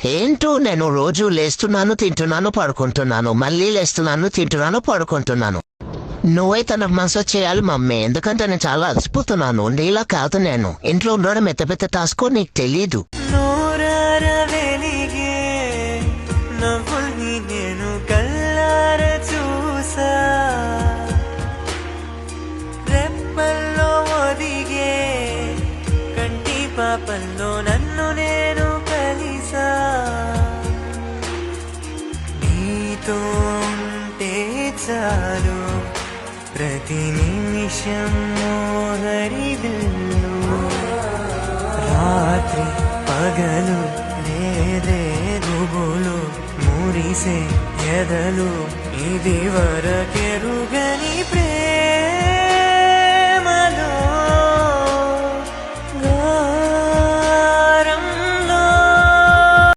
ఏంటో నేను రోజు లేస్తున్నాను, తింటున్నాను, పడుకుంటున్నాను, మళ్ళీ లేస్తున్నాను, తింటున్నాను, పడుకుంటున్నాను. నువ్వైతే నాకు మనసు చేయాలి మమ్మీ, ఎందుకంటే నేను చాలా అలసిపోతున్నాను. నీలా కాదు, నేను ఇంట్లో ఉండడం పెద్ద పెద్ద టాస్క్, నీకు తెలీదు. నేను కల్లార చూసా, రెప్పల్లో ఒదిగే కంటి పాపల్లో నన్ను నేను కలిసా. నీతో ఉంటే చాలు ప్రతి నిమిషం హరివిల్లు, రాత్రి పగలు లేదే గుబులు మురిసే ఎదలు ఇది వరకెరు